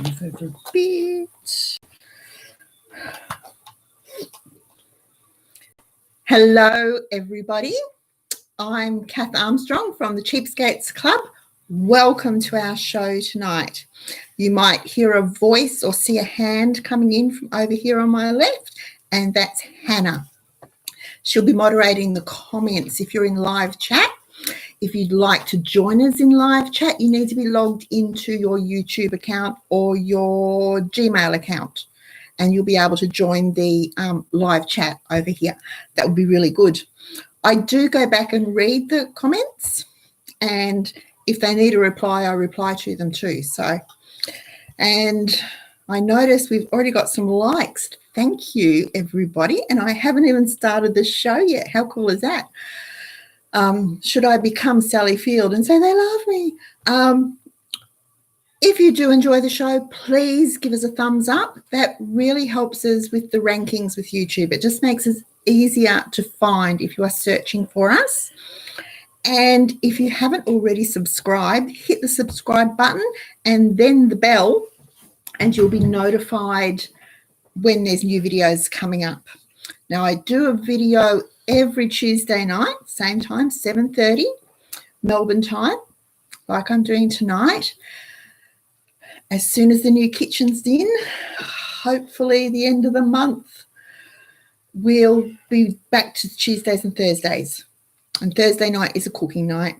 move over a bit. Hello, everybody. I'm Kath Armstrong from the Cheapskates Club. Welcome to our show tonight. You might hear a voice or see a hand coming in from over here on my left, and that's Hannah. She'll be moderating the comments if you're in live chat. If you'd like to join us in live chat, you need to be logged into your YouTube account or your Gmail account, and you'll be able to join the live chat over here. That would be really good. I do go back and read the comments, and if they need a reply, I reply to them too. And I noticed we've already got some likes. Thank you, everybody. And I haven't even started the show yet. How cool is that? Should I become Sally Field and say they love me? If you do enjoy the show, please give us a thumbs up. That really helps us with the rankings with YouTube. It just makes us easier to find if you are searching for us. And if you haven't already subscribed, hit the subscribe button and then the bell, and you'll be notified when there's new videos coming up. Now, I do a video every Tuesday night, same time, 7:30 Melbourne time, like I'm doing tonight. As soon as the new kitchen's in, hopefully the end of the month, we'll be back to Tuesdays and Thursdays. And Thursday night is a cooking night.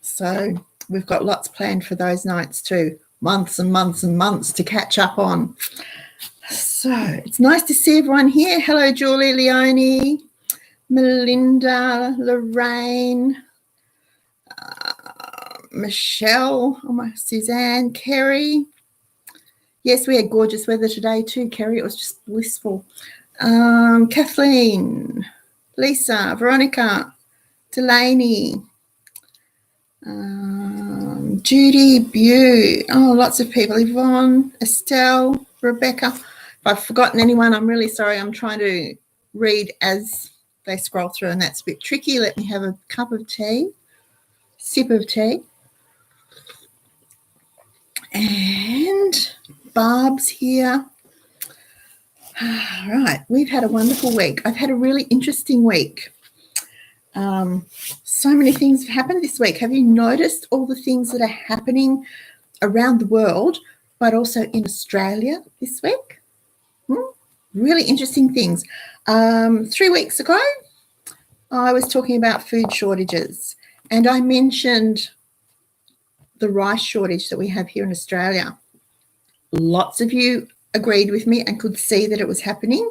So we've got lots planned for those nights too. Months and months and months to catch up on. So it's nice to see everyone here. Hello, Julie, Leonie, Melinda, Lorraine, Michelle, Suzanne, Kerry. Yes, we had gorgeous weather today too, Kerry. It was just blissful. Kathleen, Lisa, Veronica, Delaney, Judy, Bew. Oh, lots of people. Yvonne, Estelle, Rebecca. If I've forgotten anyone, I'm really sorry. I'm trying to read as they scroll through, and that's a bit tricky. Let me have a cup of tea, sip of tea. And Barb's here. Right, we've had a wonderful week. I've had a really interesting week. So many things have happened this week. Have you noticed all the things that are happening around the world, but also in Australia this week? Really interesting things. 3 weeks ago, I was talking about food shortages, and I mentioned the rice shortage that we have here in Australia. Lots of you agreed with me and could see that it was happening.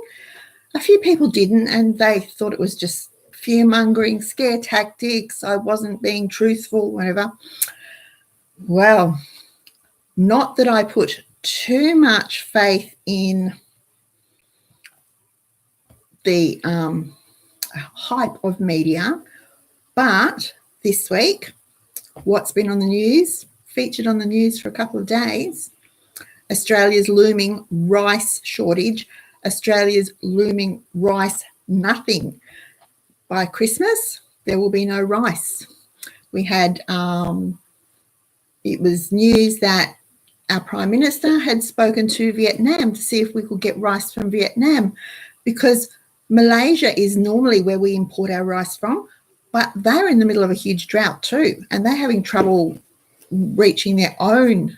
A few people didn't, and they thought it was just fear-mongering, scare tactics. I wasn't being truthful, whatever. Well, not that I put too much faith in the hype of media, but this week, what's been on the news, featured on the news for a couple of days, Australia's looming rice shortage, Australia's looming rice nothing. By Christmas, there will be no rice. We had, it was news that our Prime Minister had spoken to Vietnam to see if we could get rice from Vietnam, because Malaysia is normally where we import our rice from, but they're in the middle of a huge drought too, and they're having trouble reaching their own,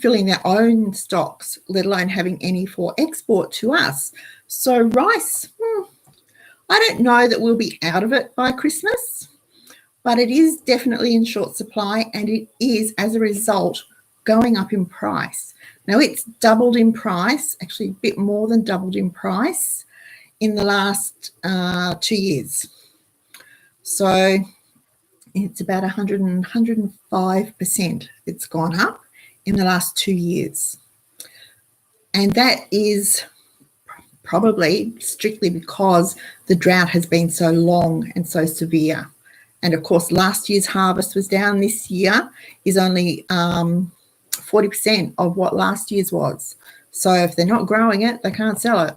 filling their own stocks, let alone having any for export to us. So rice, I don't know that we'll be out of it by Christmas, but it is definitely in short supply, and it is, as a result, going up in price. Now, it's doubled in price, actually a bit more than doubled in price in the last 2 years. So it's about 105% it's gone up in the last 2 years. And that is probably strictly because the drought has been so long and so severe. And of course, last year's harvest was down. This year is only 40% of what last year's was. So if they're not growing it, they can't sell it.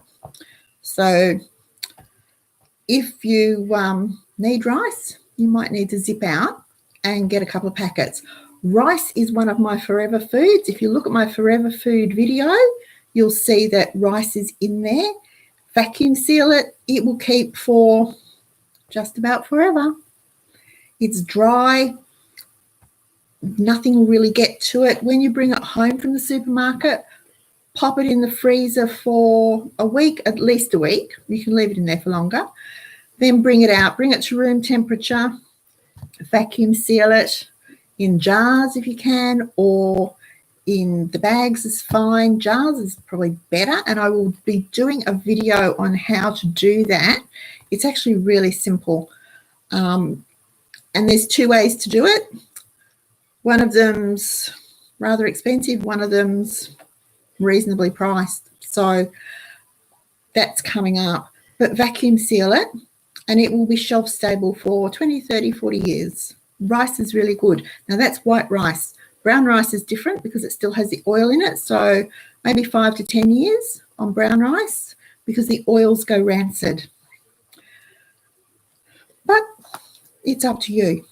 So if you need rice, you might need to zip out and get a couple of packets. Rice is one of my forever foods. If you look at my forever food video, you'll see that rice is in there. Vacuum seal it. It will keep for just about forever. It's dry. Nothing will really get to it. When you bring it home from the supermarket, pop it in the freezer for a week, at least a week. You can leave it in there for longer. Then bring it out. Bring it to room temperature. Vacuum seal it in jars if you can, or in the bags is fine. Jars is probably better, and I will be doing a video on how to do that. It's actually really simple, and there's two ways to do it. One of them's rather expensive, one of them's reasonably priced, so that's coming up. But vacuum seal it, and it will be shelf stable for 20, 30, 40 years. Rice is really good. Now, that's white rice. Brown rice is different because it still has the oil in it, so maybe 5 to 10 years on brown rice because the oils go rancid. But it's up to you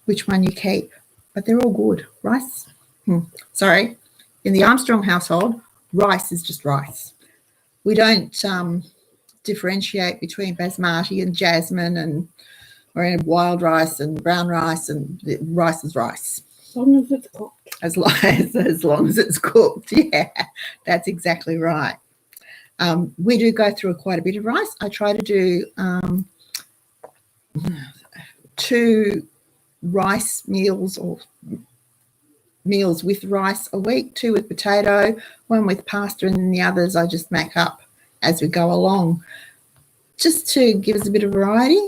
which one you keep. But they're all good. Rice, sorry, in the Armstrong household, rice is just rice. We don't differentiate between basmati and jasmine or wild rice and brown rice, and rice is rice. As long as it's cooked. As long as it's cooked, yeah, that's exactly right. We do go through quite a bit of rice. I try to do 2 rice meals or meals with rice a week, 2 with potato, 1 with pasta, and then the others I just make up as we go along, just to give us a bit of variety.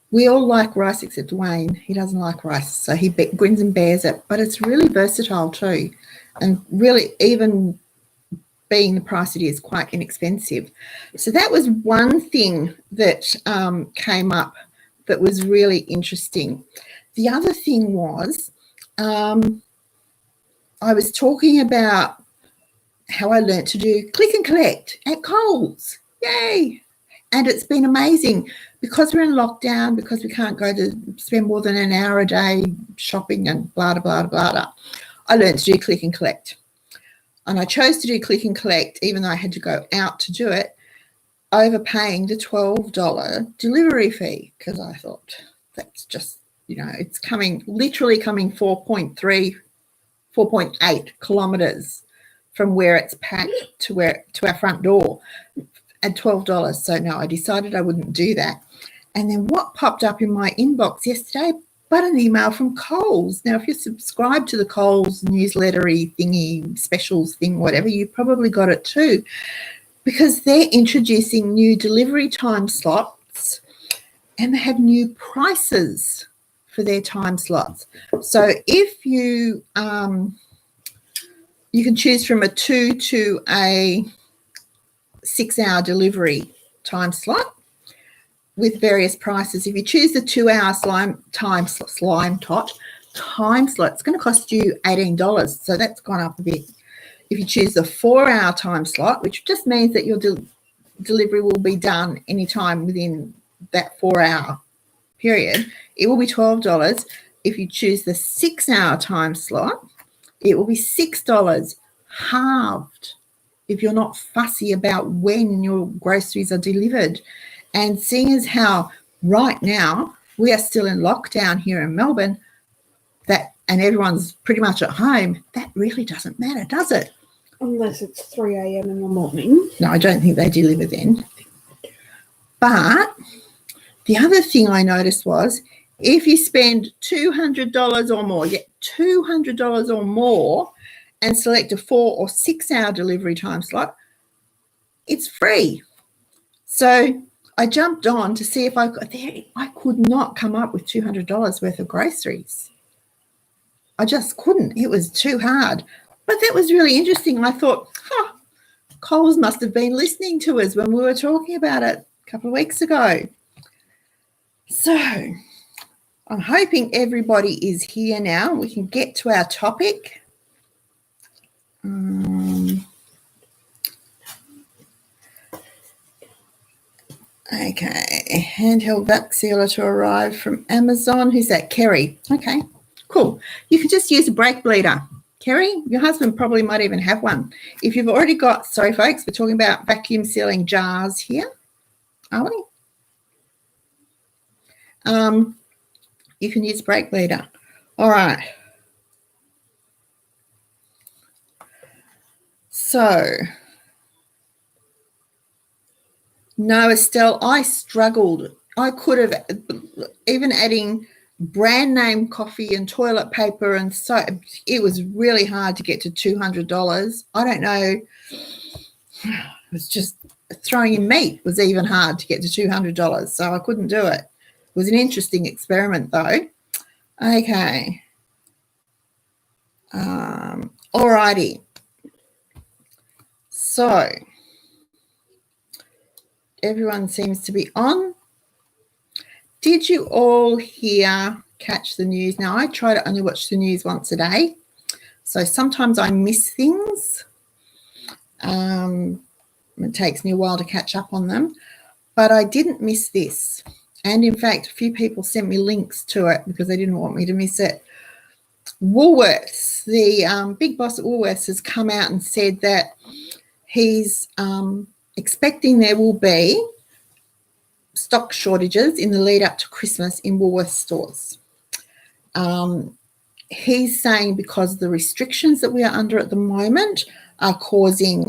We all like rice except Wayne. He doesn't like rice, so he grins and bears it, but it's really versatile too, and really, even being the price it is, quite inexpensive. So that was one thing that came up that was really interesting. The other thing was I was talking about how I learnt to do click and collect at Coles. Yay! And it's been amazing because we're in lockdown, because we can't go to spend more than an hour a day shopping and blah, blah, blah, blah. I learned to do click and collect. And I chose to do click and collect, even though I had to go out to do it, overpaying the $12 delivery fee, because I thought that's just, it's literally coming 4.3, 4.8 kilometres from where it's packed to our front door at $12. So no, I decided I wouldn't do that. And then what popped up in my inbox yesterday, but an email from Coles. Now, if you subscribe to the Coles newslettery thingy, specials thing, whatever, you probably got it too, because they're introducing new delivery time slots and they have new prices for their time slots. So if you you can choose from a 2 to a 6-hour delivery time slot with various prices. If you choose the 2-hour time slot, it's going to cost you $18. So that's gone up a bit. If you choose the 4-hour time slot, which just means that your delivery will be done anytime within that 4-hour period, it will be $12. If you choose the 6-hour time slot, it will be $6, halved, if you're not fussy about when your groceries are delivered. And seeing as how right now we are still in lockdown here in Melbourne, and everyone's pretty much at home, that really doesn't matter, does it? Unless it's 3 a.m. in the morning. No, I don't think they deliver then. But the other thing I noticed was if you spend $200 or more, $200 or more, and select a 4 or 6-hour delivery time slot, it's free. So I jumped on to see if I could not come up with $200 worth of groceries. I just couldn't. It was too hard. But that was really interesting. I thought, Coles must have been listening to us when we were talking about it a couple of weeks ago. So I'm hoping everybody is here now. We can get to our topic. Okay, handheld vac sealer to arrive from Amazon. Who's that? Kerry. Okay, cool. You can just use a brake bleeder. Kerry, your husband probably might even have one. If you've already got, sorry folks, we're talking about vacuum sealing jars here, are we? You can use a brake bleeder. All right. So, no, Estelle, I struggled. I could have, even adding brand name coffee and toilet paper and so, it was really hard to get to $200. I don't know. It was just throwing in meat was even hard to get to $200, so I couldn't do it. It was an interesting experiment though. Okay. All righty. So everyone seems to be on. Did you all catch the news? Now, I try to only watch the news once a day, so sometimes I miss things. It takes me a while to catch up on them, but I didn't miss this. And in fact, a few people sent me links to it because they didn't want me to miss it. Woolworths, the big boss at Woolworths, has come out and said that he's expecting there will be stock shortages in the lead up to Christmas in Woolworths stores. He's saying because the restrictions that we are under at the moment are causing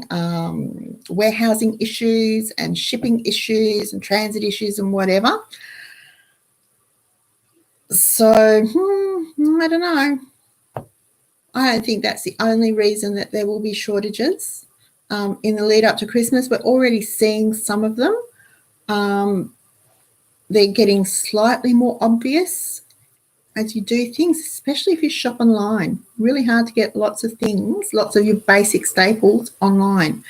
warehousing issues and shipping issues and transit issues and whatever. So, I don't know. I don't think that's the only reason that there will be shortages in the lead up to Christmas. We're already seeing some of them. They're getting slightly more obvious as you do things, especially if you shop online. Really hard to get lots of things, lots of your basic staples online.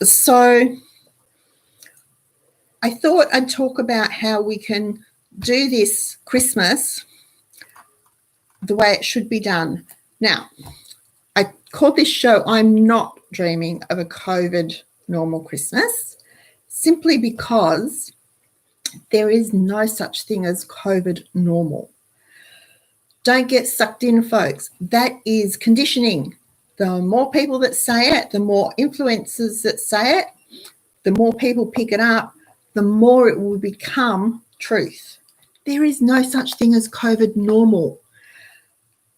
So I thought I'd talk about how we can do this Christmas the way it should be done. Now, I called this show I'm Not Dreaming of a COVID Normal Christmas, simply because there is no such thing as COVID normal. Don't get sucked in, folks. That is conditioning. The more people that say it, the more influencers that say it, the more people pick it up, the more it will become truth. There is no such thing as COVID normal.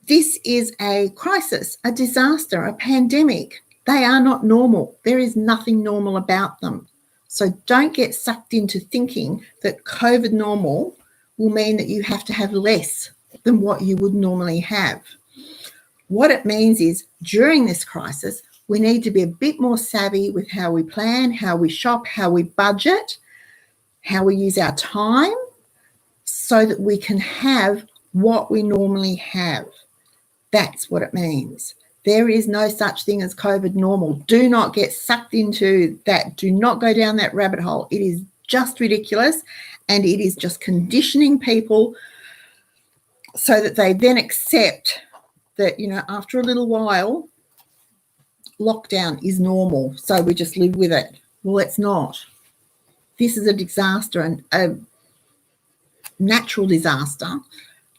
This is a crisis, a disaster, a pandemic. They are not normal. There is nothing normal about them. So don't get sucked into thinking that COVID normal will mean that you have to have less than what you would normally have. What it means is during this crisis, we need to be a bit more savvy with how we plan, how we shop, how we budget, how we use our time so that we can have what we normally have. That's what it means. There is no such thing as COVID normal. Do not get sucked into that. Do not go down that rabbit hole. It is just ridiculous, and it is just conditioning people so that they then accept that, after a little while, lockdown is normal, so we just live with it. Well, it's not. This is a disaster, and a natural disaster,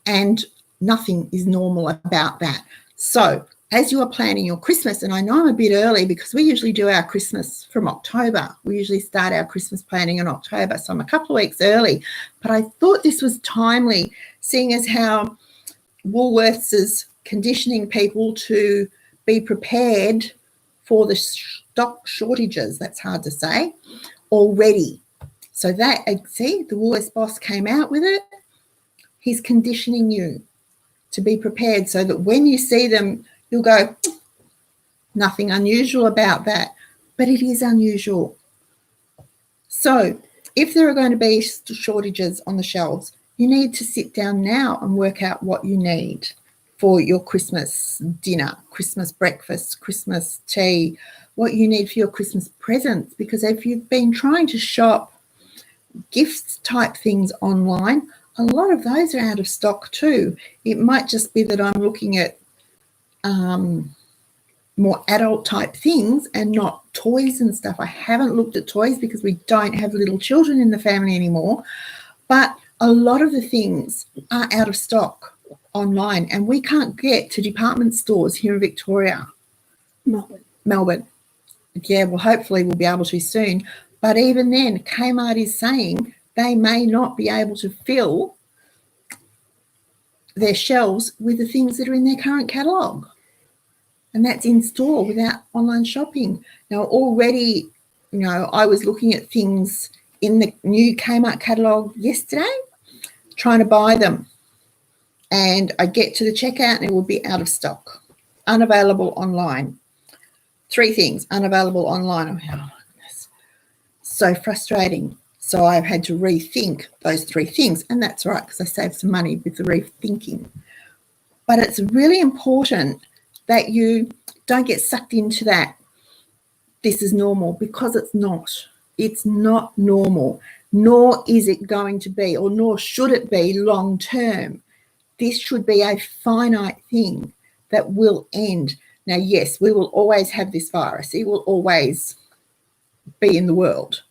and nothing is normal about that. So as you are planning your Christmas, and I know I'm a bit early because we usually do our Christmas from October. We usually start our Christmas planning in October, so I'm a couple of weeks early. But I thought this was timely, seeing as how Woolworths is conditioning people to be prepared for the stock shortages, that's hard to say, already. So that, see, the Woolworths boss came out with it. He's conditioning you to be prepared so that when you see them, you'll go, nothing unusual about that. But it is unusual. So if there are going to be shortages on the shelves, you need to sit down now and work out what you need for your Christmas dinner, Christmas breakfast, Christmas tea, what you need for your Christmas presents. Because if you've been trying to shop gifts type things online, a lot of those are out of stock too. It might just be that I'm looking at more adult type things and not toys and stuff. I haven't looked at toys because we don't have little children in the family anymore, but a lot of the things are out of stock online and we can't get to department stores here in Victoria. Melbourne. Yeah, well, hopefully we'll be able to soon. But even then, Kmart is saying they may not be able to fill their shelves with the things that are in their current catalogue. And that's in store without online shopping. Now, already, I was looking at things in the new Kmart catalogue yesterday, trying to buy them. And I get to the checkout and it will be out of stock, unavailable online. 3 things, unavailable online. Oh, my goodness. So frustrating. So I've had to rethink those 3 things. And that's right, because I saved some money with the rethinking. But it's really important that you don't get sucked into that. This is normal, because it's not. It's not normal, nor is it going to be, or nor should it be long term. This should be a finite thing that will end. Now, yes, we will always have this virus. It will always be in the world.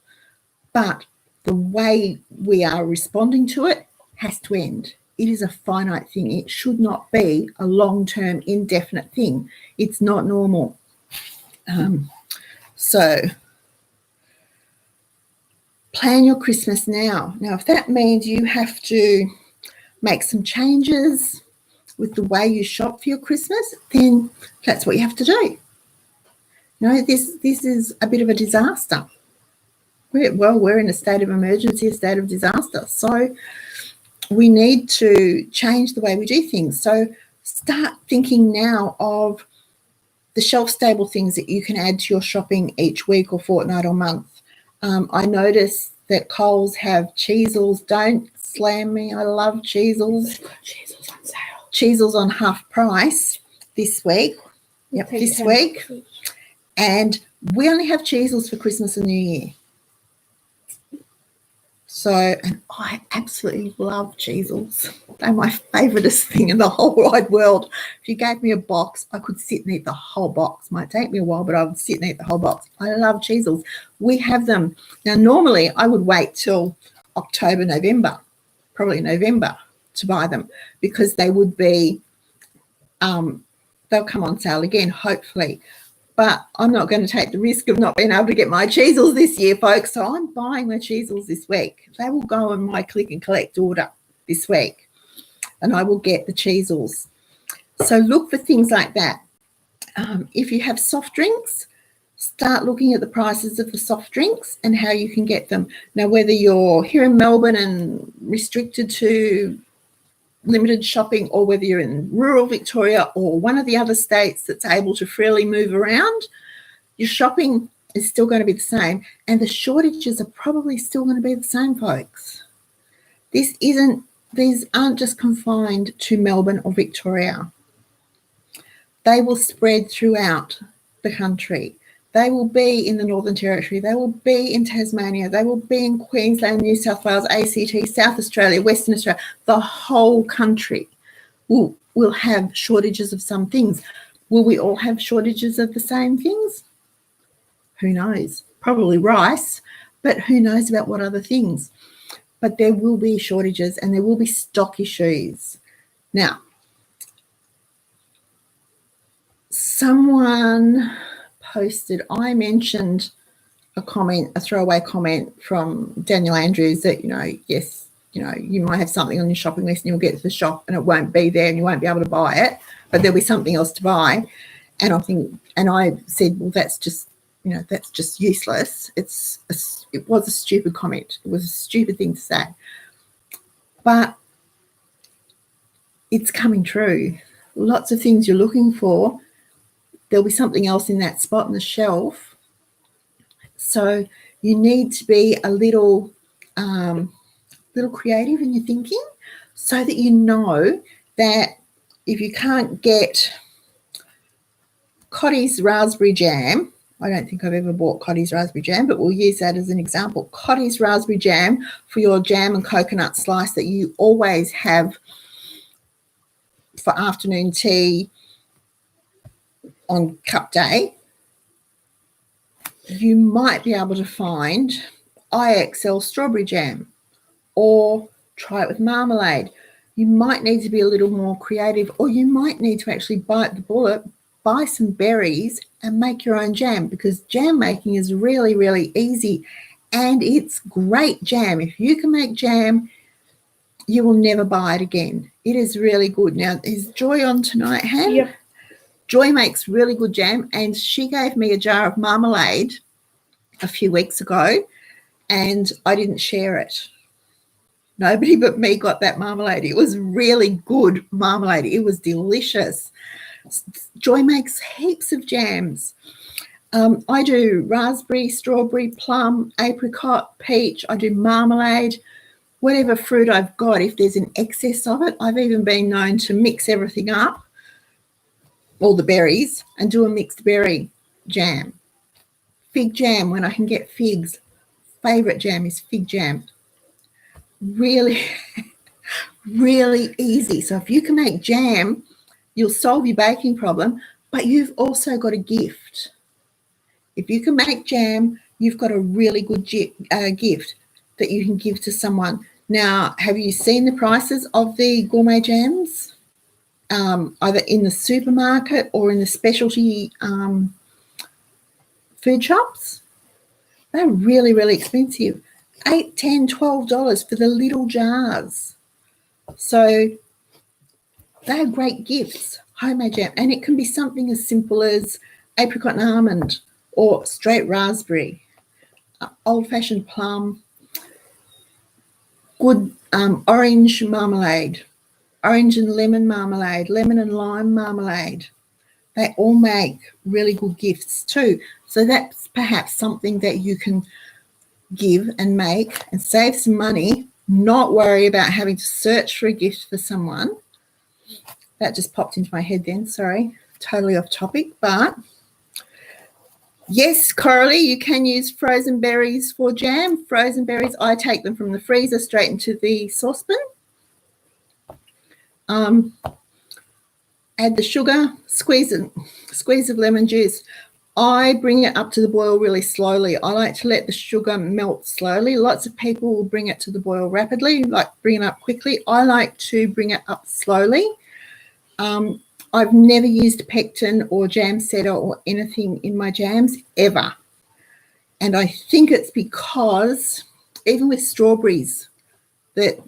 But the way we are responding to it has to end. It is a finite thing. It should not be a long-term, indefinite thing. It's not normal. So plan your Christmas now. Now, if that means you have to make some changes with the way you shop for your Christmas, then that's what you have to do. This is a bit of a disaster. We're in a state of emergency, a state of disaster. So we need to change the way we do things. So start thinking now of the shelf-stable things that you can add to your shopping each week or fortnight or month. I noticed that Coles have Cheezels. Don't slam me. I love Cheezels. Cheezels on sale. Cheezels on half price this week. Yep, this week. And we only have Cheezels for Christmas and New Year. So, and I absolutely love Cheezels. They're my favouriteest thing in the whole wide world. If you gave me a box, I could sit and eat the whole box. Might take me a while, but I would sit and eat the whole box. I love Cheezels. We have them. Now, normally I would wait till October, November, probably November, to buy them, because they would be, they'll come on sale again, hopefully. But I'm not going to take the risk of not being able to get my Cheezels this year, folks. So I'm buying my Cheezels this week. They will go on my click and collect order this week, and I will get the Cheezels. So look for things like that. If you have soft drinks, start looking at the prices of the soft drinks and how you can get them. Now, whether you're here in Melbourne and restricted to limited shopping, or whether you're in rural Victoria or one of the other states that's able to freely move around, your shopping is still going to be the same, and the shortages are probably still going to be the same, folks. These aren't just confined to Melbourne or Victoria. They will spread throughout the country. They will be in the Northern Territory. They will be in Tasmania. They will be in Queensland, New South Wales, ACT, South Australia, Western Australia. The whole country will have shortages of some things. Will we all have shortages of the same things? Who knows? Probably rice, but who knows about what other things? But there will be shortages and there will be stock issues. Now, someone posted, I mentioned a throwaway comment from Daniel Andrews that, yes, you might have something on your shopping list and you'll get to the shop and it won't be there and you won't be able to buy it, but there'll be something else to buy. And I said, well, that's just useless. It was a stupid comment. It was a stupid thing to say, but it's coming true. Lots of things you're looking for, there'll be something else in that spot on the shelf. So you need to be a little creative in your thinking, so that you know that if you can't get Cottee's raspberry jam, I don't think I've ever bought Cottee's raspberry jam, but we'll use that as an example. Cottee's raspberry jam for your jam and coconut slice that you always have for afternoon tea, on cup day, you might be able to find IXL strawberry jam, or try it with marmalade. You might need to be a little more creative, or you might need to actually bite the bullet, buy some berries and make your own jam, because jam making is really, really easy and it's great jam. If you can make jam, you will never buy it again. It is really good. Now, is Joy on tonight, Han? Yep. Joy makes really good jam, and she gave me a jar of marmalade a few weeks ago and I didn't share it. Nobody but me got that marmalade. It was really good marmalade. It was delicious. Joy makes heaps of jams. I do raspberry, strawberry, plum, apricot, peach. I do marmalade, whatever fruit I've got. If there's an excess of it, I've even been known to mix everything up, all the berries, and do a mixed berry jam. Fig jam, when I can get figs. Favourite jam is fig jam. Really, really easy. So if you can make jam, you'll solve your baking problem, but you've also got a gift. If you can make jam, you've got a really good gift that you can give to someone. Now, have you seen the prices of the gourmet jams? Either in the supermarket or in the specialty food shops? They're really, really expensive. $8, $10, $12 for the little jars. So they are great gifts, homemade jam. And it can be something as simple as apricot and almond, or straight raspberry, old-fashioned plum, good orange marmalade, orange and lemon marmalade, lemon and lime marmalade. They all make really good gifts too. So that's perhaps something that you can give and make and save some money, not worry about having to search for a gift for someone. That just popped into my head then, sorry, totally off topic. But yes, Coralie, you can use frozen berries for jam. Frozen berries, I take them from the freezer straight into the saucepan. Add the sugar, squeeze of lemon juice. I bring it up to the boil really slowly. I like to let the sugar melt slowly. Lots of people will bring it to the boil rapidly, like bring it up quickly. I like to bring it up slowly. I've never used pectin or jam setter or anything in my jams ever. And I think it's because even with strawberries that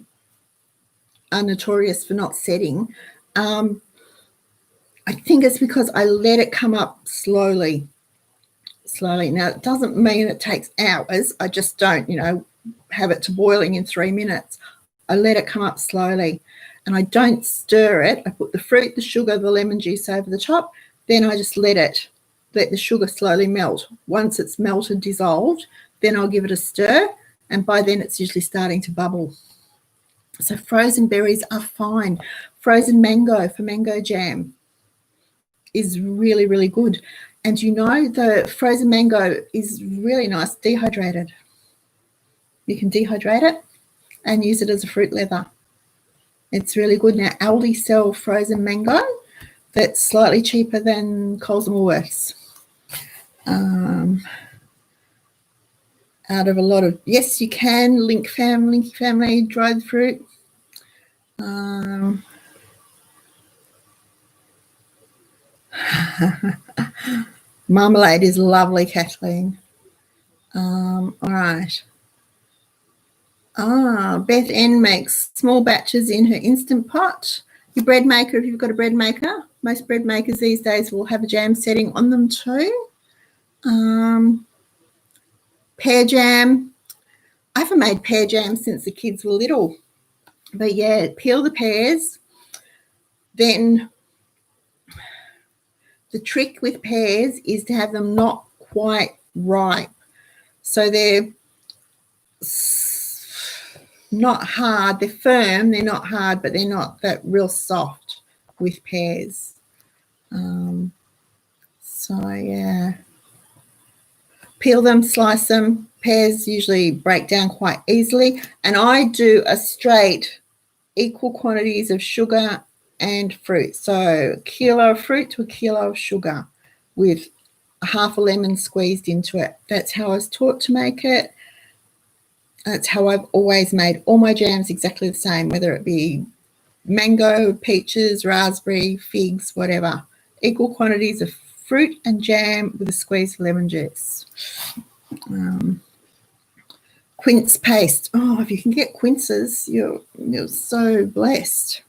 are notorious for not setting, I think it's because I let it come up slowly. Now, it doesn't mean it takes hours. I just don't, have it to boiling in 3 minutes. I let it come up slowly, and I don't stir it. I put the fruit, the sugar, the lemon juice over the top. Then I just let the sugar slowly melt. Once it's melted, dissolved, then I'll give it a stir, and by then it's usually starting to bubble. So frozen berries are fine. Frozen mango for mango jam is really, really good. And the frozen mango is really nice dehydrated. You can dehydrate it and use it as a fruit leather. It's really good. Now, Aldi sell frozen mango that's slightly cheaper than Coles and Woolworths. Out of a lot of, yes, you can, Link family, dried fruit. Marmalade is lovely, Kathleen. All right. Beth N makes small batches in her Instant Pot. Your bread maker, if you've got a bread maker, most bread makers these days will have a jam setting on them too. Pear jam. I haven't made pear jam since the kids were little. But, yeah, peel the pears. Then the trick with pears is to have them not quite ripe. So they're not hard. They're firm. They're not hard, but they're not that real soft with pears. Yeah. Peel them, slice them. Pears usually break down quite easily. And I do a straight equal quantities of sugar and fruit. So a kilo of fruit to a kilo of sugar. with half a lemon squeezed into it. That's how I was taught to make it. That's how I've always made all my jams, exactly the same, whether it be mango, peaches, raspberry, figs, whatever. Equal quantities of fruit and jam with a squeeze of lemon juice. Quince paste. Oh, if you can get quinces, you're so blessed.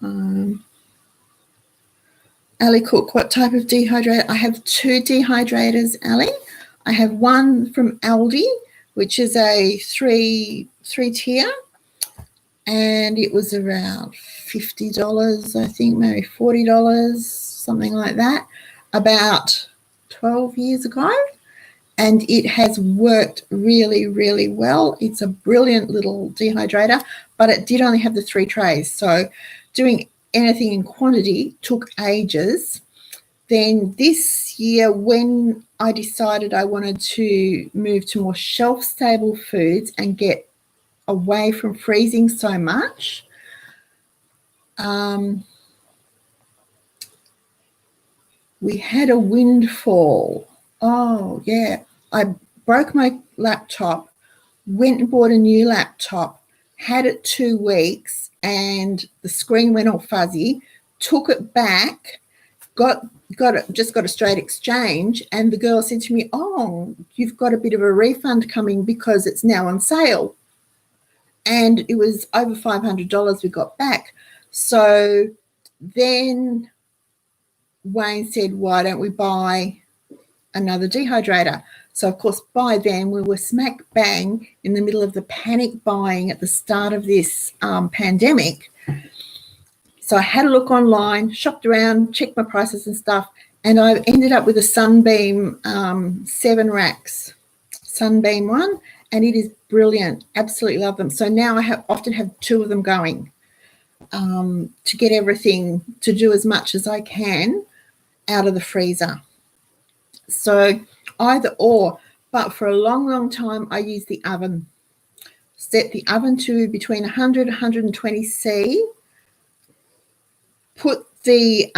Ali Cook, what type of dehydrator? I have 2 dehydrators, Ali. I have one from Aldi, which is a three tier, and it was around $50, I think, maybe $40, something like that, about 12 years ago. And it has worked really, really well. It's a brilliant little dehydrator, but it did only have the 3 trays. So doing anything in quantity took ages. Then this year, when I decided I wanted to move to more shelf-stable foods and get away from freezing so much, we had a windfall. Oh, yeah. I broke my laptop, went and bought a new laptop, had it 2 weeks, and the screen went all fuzzy, took it back, got a straight exchange, and the girl said to me, oh, you've got a bit of a refund coming because it's now on sale. And it was over $500 we got back. So then Wayne said, why don't we buy another dehydrator? So, of course, by then we were smack bang in the middle of the panic buying at the start of this pandemic. So I had a look online, shopped around, checked my prices and stuff, and I ended up with a Sunbeam 7 racks, Sunbeam one, and it is brilliant. Absolutely love them. So now I often have 2 of them going to get everything, to do as much as I can out of the freezer. So either or, but for a long, long time I use the oven. Set the oven to between 100 and 120 C. Put the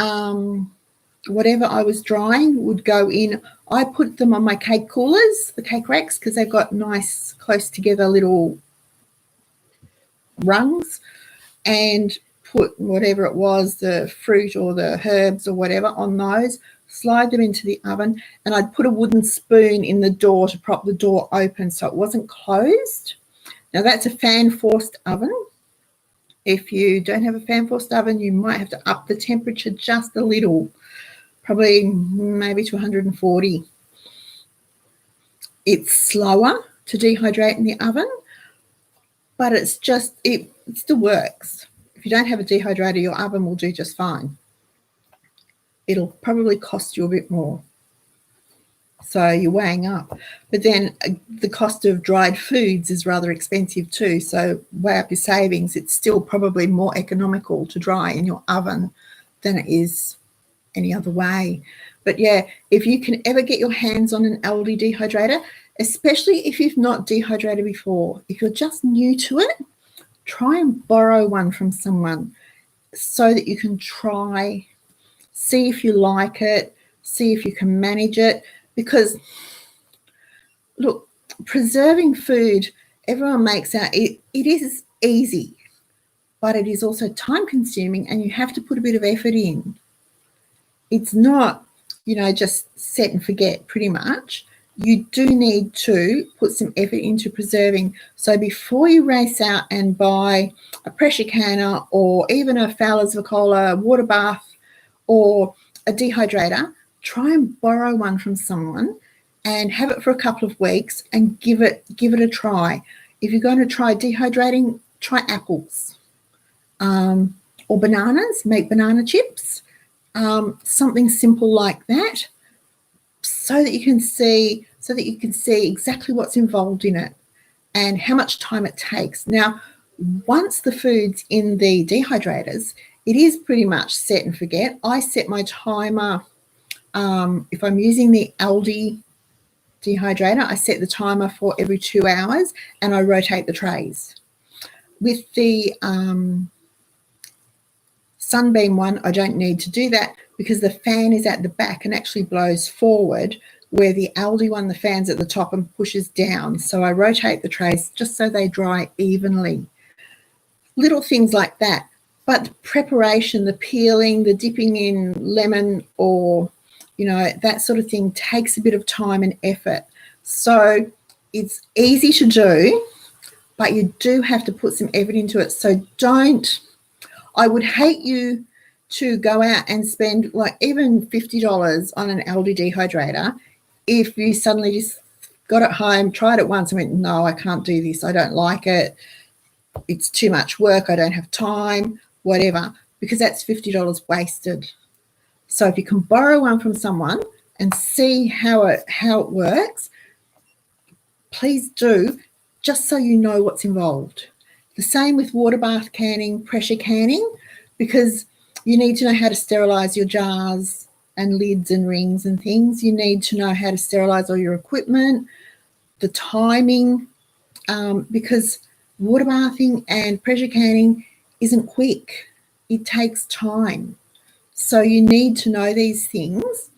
whatever I was drying would go in. I put them on my cake coolers, the cake racks, because they've got nice close together little rungs, and put whatever it was, the fruit or the herbs or whatever, on those, slide them into the oven, and I'd put a wooden spoon in the door to prop the door open so it wasn't closed. Now that's a fan-forced oven. If you don't have a fan-forced oven, you might have to up the temperature just a little, probably maybe to 140. It's slower to dehydrate in the oven, but it still works. If you don't have a dehydrator, your oven will do just fine. It'll probably cost you a bit more. So you're weighing up. But then the cost of dried foods is rather expensive too. So weigh up your savings. It's still probably more economical to dry in your oven than it is any other way. But yeah, if you can ever get your hands on an Aldi dehydrator, especially if you've not dehydrated before, if you're just new to it, try and borrow one from someone so that you can try, see if you like it, see if you can manage it. Because, look, preserving food, everyone makes out it is easy, but it is also time-consuming, and you have to put a bit of effort in. It's not, just set and forget pretty much. You do need to put some effort into preserving. So before you race out and buy a pressure canner or even a Fowler's Vacola water bath or a dehydrator, try and borrow one from someone and have it for a couple of weeks and give it a try. If you're going to try dehydrating, try apples or bananas. Make banana chips, something simple like that, so that you can see exactly what's involved in it and how much time it takes. Now, once the food's in the dehydrators, it is pretty much set and forget. I set my timer. If I'm using the Aldi dehydrator, I set the timer for every 2 hours and I rotate the trays. With the Sunbeam one, I don't need to do that because the fan is at the back and actually blows forward, where the Aldi one, the fan's at the top and pushes down. So I rotate the trays just so they dry evenly. Little things like that. But the preparation, the peeling, the dipping in lemon or, that sort of thing takes a bit of time and effort. So it's easy to do, but you do have to put some effort into it. So I would hate you to go out and spend like even $50 on an Aldi dehydrator if you suddenly just got it home, tried it once and went, no, I can't do this. I don't like it. It's too much work. I don't have time, whatever, because that's $50 wasted. So if you can borrow one from someone and see how it works, please do, just so you know what's involved. The same with water bath canning, pressure canning, because you need to know how to sterilize your jars and lids and rings and things. You need to know how to sterilize all your equipment, the timing, because water bathing and pressure canning isn't quick. It takes time. So you need to know these things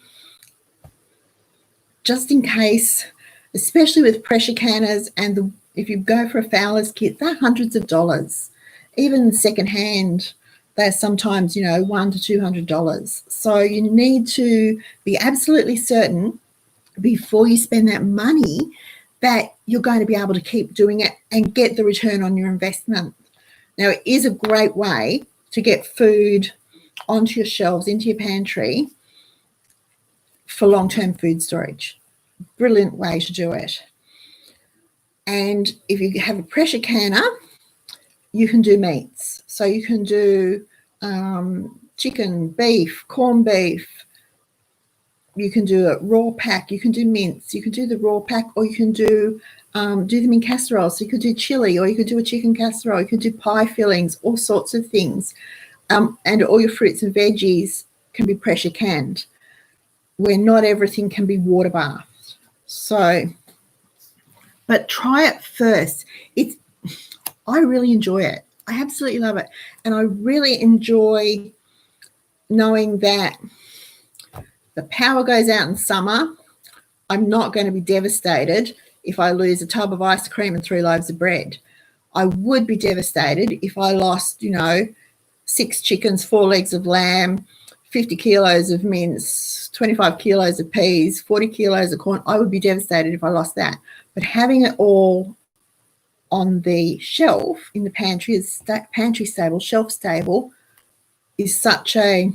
just in case, especially with pressure canners, and if you go for a Fowler's kit, they're hundreds of dollars. Even secondhand, they're sometimes, $100 to $200. So you need to be absolutely certain before you spend that money that you're going to be able to keep doing it and get the return on your investment. Now, it is a great way to get food onto your shelves, into your pantry for long-term food storage. Brilliant way to do it. And if you have a pressure canner, you can do meats. So you can do chicken, beef, corned beef. You can do a raw pack. You can do mince. You can do the raw pack, or you can do them in casserole. So you could do chili, or you could do a chicken casserole. You could do pie fillings, all sorts of things. And all your fruits and veggies can be pressure canned, where not everything can be water bathed. So, but try it first. I really enjoy it. I absolutely love it. And I really enjoy knowing that the power goes out in summer. I'm not going to be devastated if I lose a tub of ice cream and 3 loaves of bread. I would be devastated if I lost, 6 chickens, 4 legs of lamb, 50 kilos of mince, 25 kilos of peas, 40 kilos of corn. I would be devastated if I lost that. But having it all on the shelf in the pantry, is pantry stable, shelf stable, is such a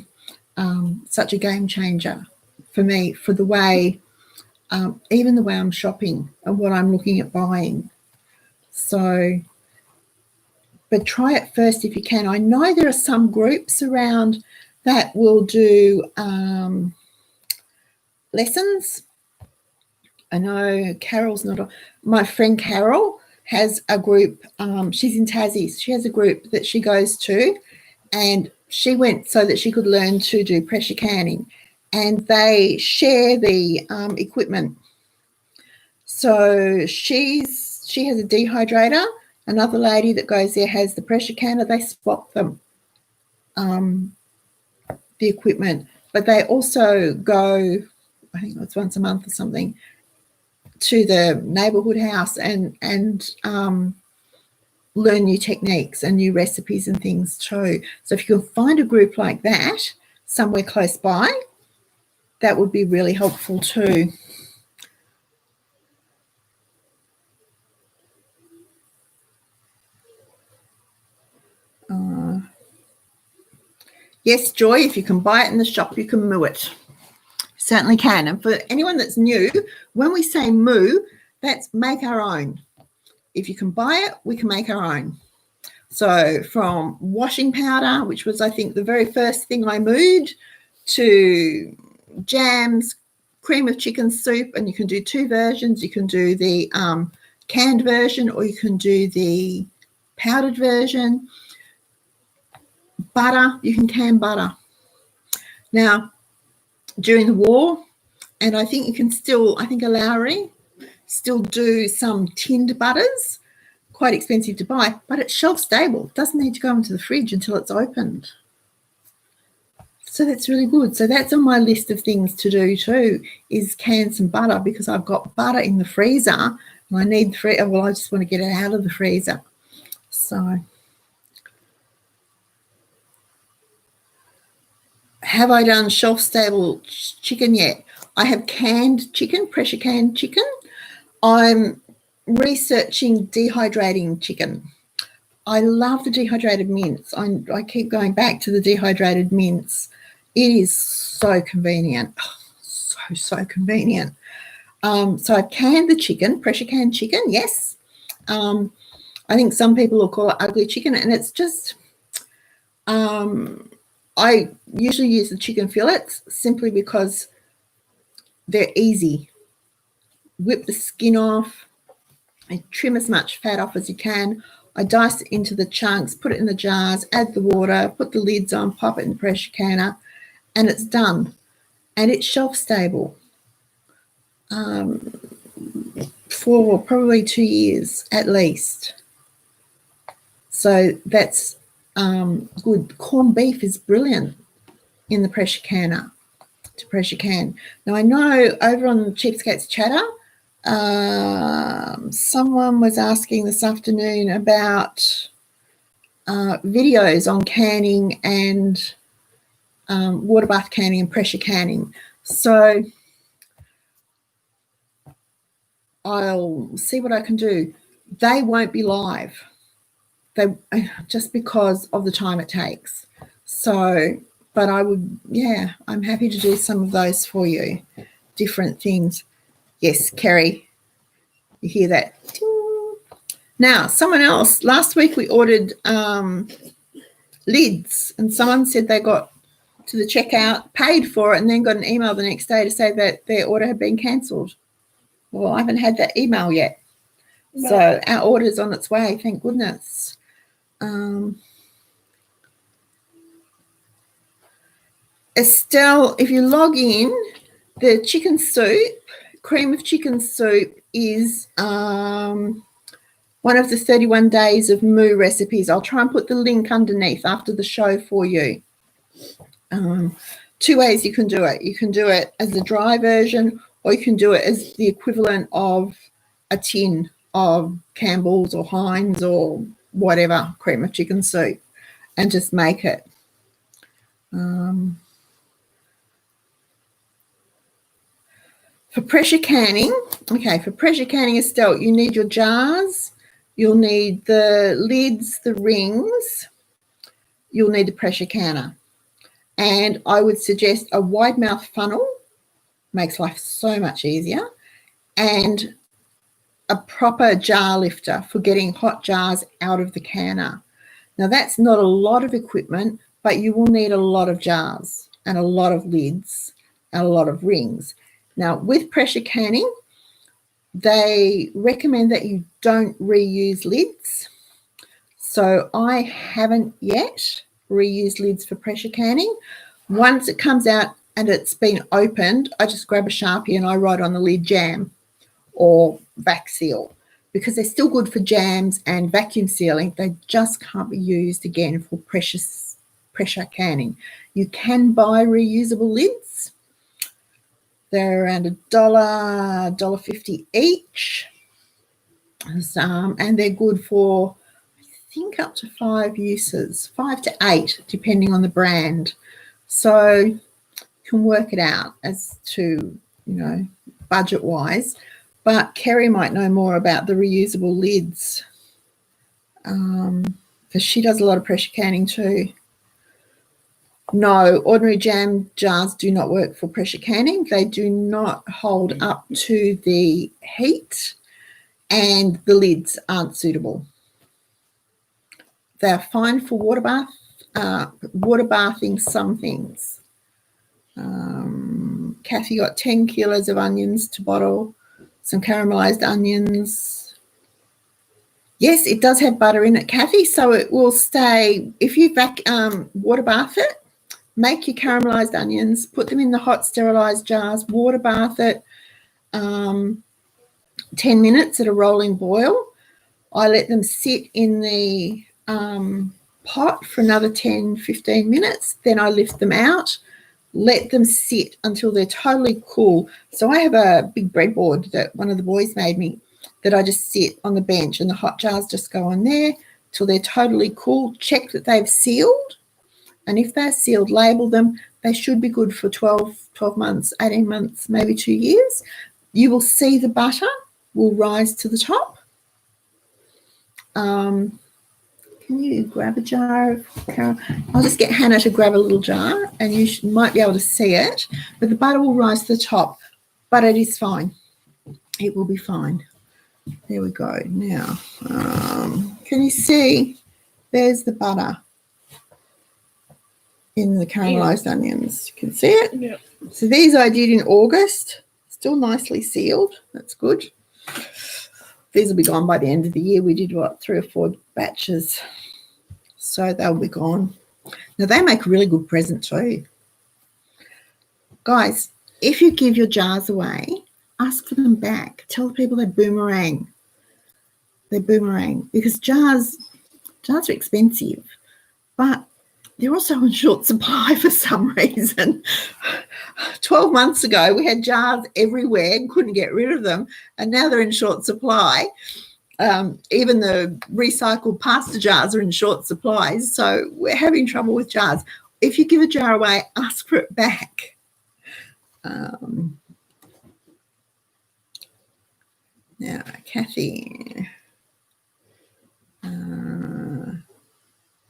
game changer for me, for the way, even the way I'm shopping and what I'm looking at buying. So, but try it first if you can. I know there are some groups around that will do lessons. I know Carol's not. My friend Carol has a group. She's in Tassie. She has a group that she goes to, and she went so that she could learn to do pressure canning, and they share the equipment. So she has a dehydrator. Another lady that goes there has the pressure canner. They swap them, the equipment, but they also go, I think it's once a month or something, to the neighbourhood house and learn new techniques and new recipes and things too. So if you can find a group like that somewhere close by, that would be really helpful too. Yes, Joy, if you can buy it in the shop, you can moo it. Certainly can. And for anyone that's new, when we say moo, that's make our own. If you can buy it, we can make our own. So from washing powder, which was, I think, the very first thing I mooed, to jams, cream of chicken soup, and you can do 2 versions. You can do the canned version, or you can do the powdered version. Butter, you can can butter. Now, during the war, and I think you can still, I think a Lowry still do some tinned butters, quite expensive to buy, but it's shelf stable. It doesn't need to go into the fridge until it's opened. So that's really good. So that's on my list of things to do too, is can some butter, because I've got butter in the freezer and I need the freezer. Well, I just want to get it out of the freezer. So have I done shelf-stable chicken yet? I have canned chicken, pressure canned chicken. I'm researching dehydrating chicken. I love the dehydrated mince. I keep going back to the dehydrated mince. It is so convenient. Oh, so convenient. So I've canned the chicken, pressure canned chicken, yes. I think some people will call it ugly chicken, and it's just, I usually use the chicken fillets simply because they're easy. Whip the skin off and trim as much fat off as you can. I dice it into the chunks, put it in the jars, add the water, put the lids on, pop it in the pressure canner, and it's done. And it's shelf stable for probably 2 years at least. So that's good. Corned beef is brilliant in the pressure canner, to pressure can. Now I know over on Cheapskates Chatter, someone was asking this afternoon about videos on canning and water bath canning and pressure canning. So I'll see what I can do. They won't be live. They just because of the time it takes. So, but I would, yeah, I'm happy to do some of those for you. Different things. Yes, Kerry, you hear that? Ting. Now, someone else, last week we ordered lids, and someone said they got to the checkout, paid for it, and then got an email the next day to say that their order had been cancelled. Well, I haven't had that email yet. No. So our order's on its way, thank goodness. Estelle, if you log in, the chicken soup, cream of chicken soup is one of the 31 days of moo recipes. I'll try and put the link underneath after the show for you. 2 ways you can do it. You can do it as a dry version, or you can do it as the equivalent of a tin of Campbell's or Heinz or whatever cream of chicken soup, and just make it. For pressure canning, okay, for pressure canning, Estelle, you need your jars, you'll need the lids, the rings, you'll need the pressure canner. And I would suggest a wide mouth funnel, makes life so much easier, and a proper jar lifter for getting hot jars out of the canner. Now, that's not a lot of equipment, but you will need a lot of jars and a lot of lids and a lot of rings. Now, with pressure canning, they recommend that you don't reuse lids. So I haven't yet reused lids for pressure canning. Once it comes out and it's been opened, I just grab a Sharpie and I write on the lid jam or vac seal, because they're still good for jams and vacuum sealing. They just can't be used again for pressure canning. You can buy reusable lids. They're around $1.50 each. And they're good for, I think, up to 5 uses, 5 to 8, depending on the brand. So you can work it out as to, budget-wise. But Kerry might know more about the reusable lids, because she does a lot of pressure canning too. No, ordinary jam jars do not work for pressure canning. They do not hold up to the heat, and the lids aren't suitable. They're fine for water bathing some things. Kathy got 10 kilos of onions to bottle, some caramelized onions. Yes, it does have butter in it, Kathy, so it will stay. If you water bath it, make your caramelized onions, put them in the hot sterilized jars, water bath it 10 minutes at a rolling boil. I let them sit in the pot for another 10, 15 minutes. Then I lift them out, let them sit until they're totally cool. So I have a big breadboard that one of the boys made me that I just sit on the bench, and the hot jars just go on there till they're totally cool. Check that they've sealed, and if they're sealed, label them. They should be good for 12 months, 18 months, maybe 2 years. You will see the butter will rise to the top. Can you grab a jar of caramel? I'll just get Hannah to grab a little jar, and you might be able to see it, but the butter will rise to the top, but it is fine. It will be fine. There we go. Now, can you see there's the butter in the caramelized onions? You can see it? Yeah. So these I did in August, still nicely sealed. That's good. These will be gone by the end of the year. We did, 3 or 4 batches. So they'll be gone. Now, they make a really good present too. Guys, if you give your jars away, ask for them back. Tell the people they boomerang. They boomerang because jars are expensive, but they're also in short supply for some reason. 12 months ago, we had jars everywhere and couldn't get rid of them, and now they're in short supply. Even the recycled pasta jars are in short supply, so we're having trouble with jars. If you give a jar away, ask for it back. Now, Kathy,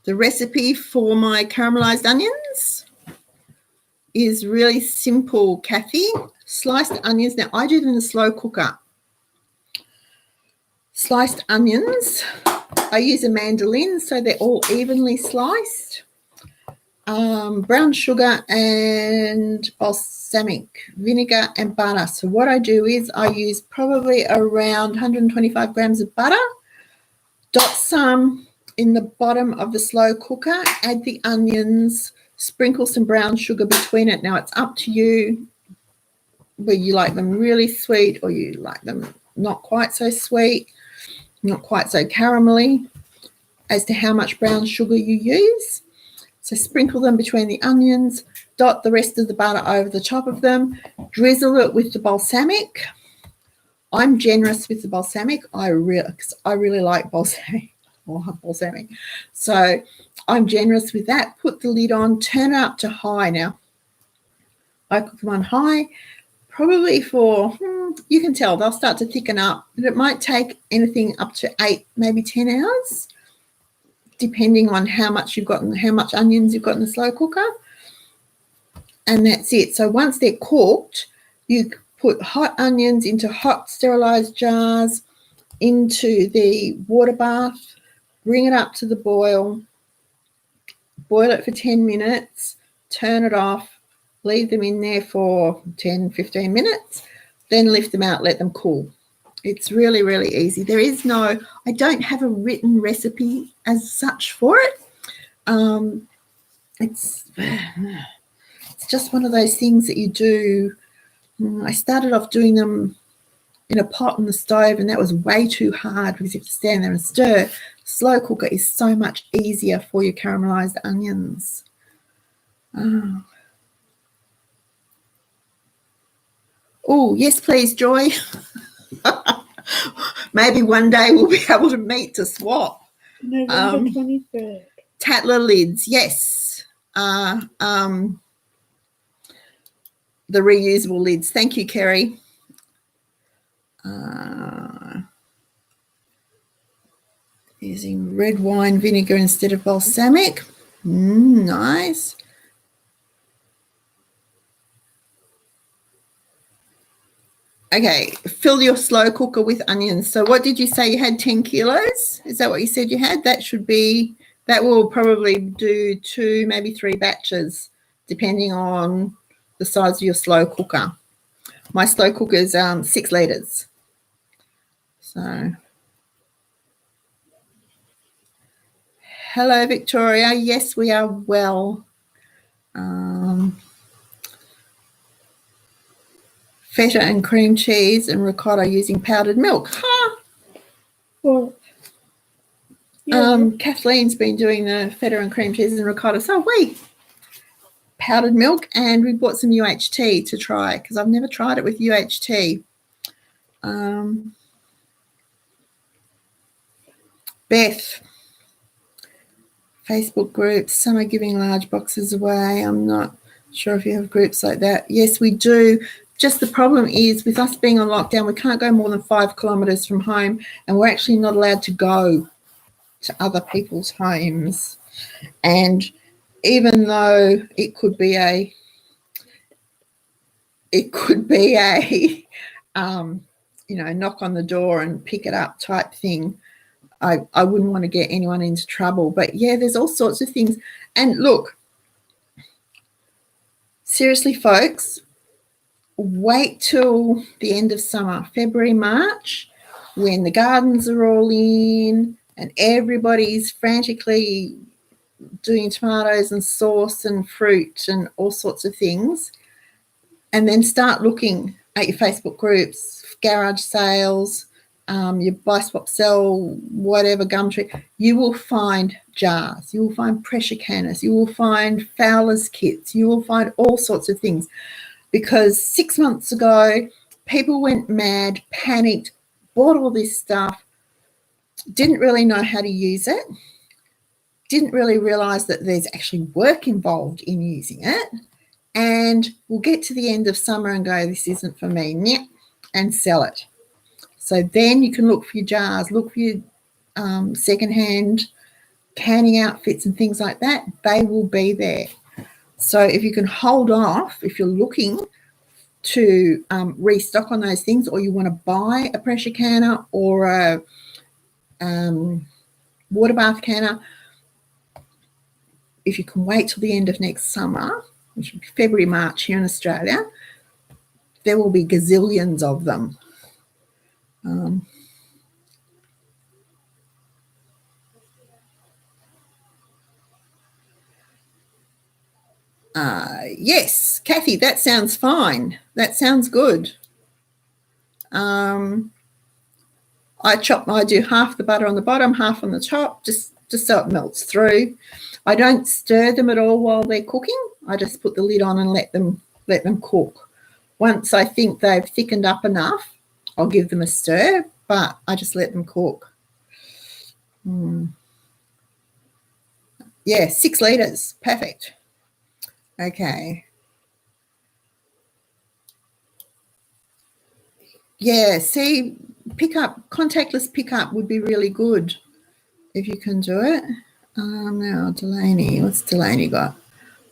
the recipe for my caramelized onions is really simple, Kathy. Sliced onions. Now, I do them in a slow cooker. Sliced onions. I use a mandolin so they're all evenly sliced. Brown sugar and balsamic vinegar and butter. So what I do is I use probably around 125 grams of butter, dot some in the bottom of the slow cooker, add the onions, sprinkle some brown sugar between it. Now, it's up to you whether you like them really sweet or you like them not quite so sweet, not quite so caramelly, as to how much brown sugar you use. So sprinkle them between the onions, dot the rest of the butter over the top of them, drizzle it with the balsamic. I'm generous with the balsamic. I really like balsamic. Balsamic. So I'm generous with that. Put the lid on, turn it up to high. Now, I cook them on high, probably for, you can tell they'll start to thicken up, but it might take anything up to 8, maybe 10 hours, depending on how much you've got and how much onions you've got in the slow cooker. And that's it. So once they're cooked, you put hot onions into hot sterilized jars, into the water bath, bring it up to the boil it for 10 minutes, turn it off, leave them in there for 10, 15 minutes, then lift them out, let them cool. It's really, really easy. I don't have a written recipe as such for it. It's just one of those things that you do. I started off doing them in a pot on the stove, and that was way too hard because you have to stand there and stir. Slow cooker is so much easier for your caramelized onions. Oh, yes, please, Joy. Maybe one day we'll be able to meet to swap. November 23rd. Tatler lids, yes. The reusable lids. Thank you, Kerry. Using red wine vinegar instead of balsamic. Nice. Okay, fill your slow cooker with onions. So what did you say you had, 10 kilos? Is that what you said you had? That will probably do 2, maybe 3 batches, depending on the size of your slow cooker. My slow cooker is 6 litres. So, hello, Victoria. Yes, we are well. Feta and cream cheese and ricotta using powdered milk. Well, yeah. Kathleen's been doing the feta and cream cheese and ricotta. So we powdered milk, and we bought some UHT to try because I've never tried it with UHT. Beth, Facebook groups, some are giving large boxes away. I'm not sure if you have groups like that. Yes, we do. Just the problem is with us being on lockdown, we can't go more than 5 kilometres from home, and we're actually not allowed to go to other people's homes. And even though it could be a knock on the door and pick it up type thing, I wouldn't want to get anyone into trouble. But yeah, there's all sorts of things. And look, seriously, folks, wait till the end of summer, February, March, when the gardens are all in and everybody's frantically doing tomatoes and sauce and fruit and all sorts of things. And then start looking at your Facebook groups, garage sales, your buy, swap, sell, whatever, Gumtree. You will find jars. You will find pressure canners. You will find Fowler's kits. You will find all sorts of things. Because 6 months ago, people went mad, panicked, bought all this stuff, didn't really know how to use it, didn't really realise that there's actually work involved in using it, and we'll get to the end of summer and go, this isn't for me, and sell it. So then you can look for your jars, look for your secondhand canning outfits and things like that. They will be there. So if you can hold off, if you're looking to restock on those things, or you want to buy a pressure canner or a water bath canner, if you can wait till the end of next summer, which will be February, March here in Australia, there will be gazillions of them. Yes, Kathy, that sounds fine. That sounds good. I do half the butter on the bottom, half on the top, just so it melts through. I don't stir them at all while they're cooking. I just put the lid on and let them cook. Once I think they've thickened up enough, I'll give them a stir, but I just let them cook. Yeah, 6 litres, perfect. Okay. Yeah, see, contactless pickup would be really good if you can do it. Now, Delaney, what's Delaney got?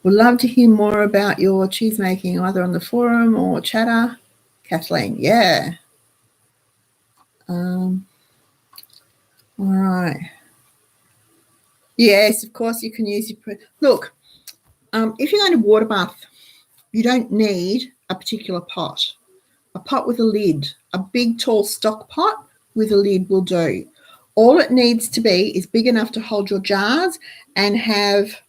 Would love to hear more about your cheese making, either on the forum or chatter. Kathleen, yeah. All right. Yes, of course you can use your... Look, if you're going to water bath, you don't need a particular pot. A pot with a lid, a big tall stock pot with a lid will do. All it needs to be is big enough to hold your jars and have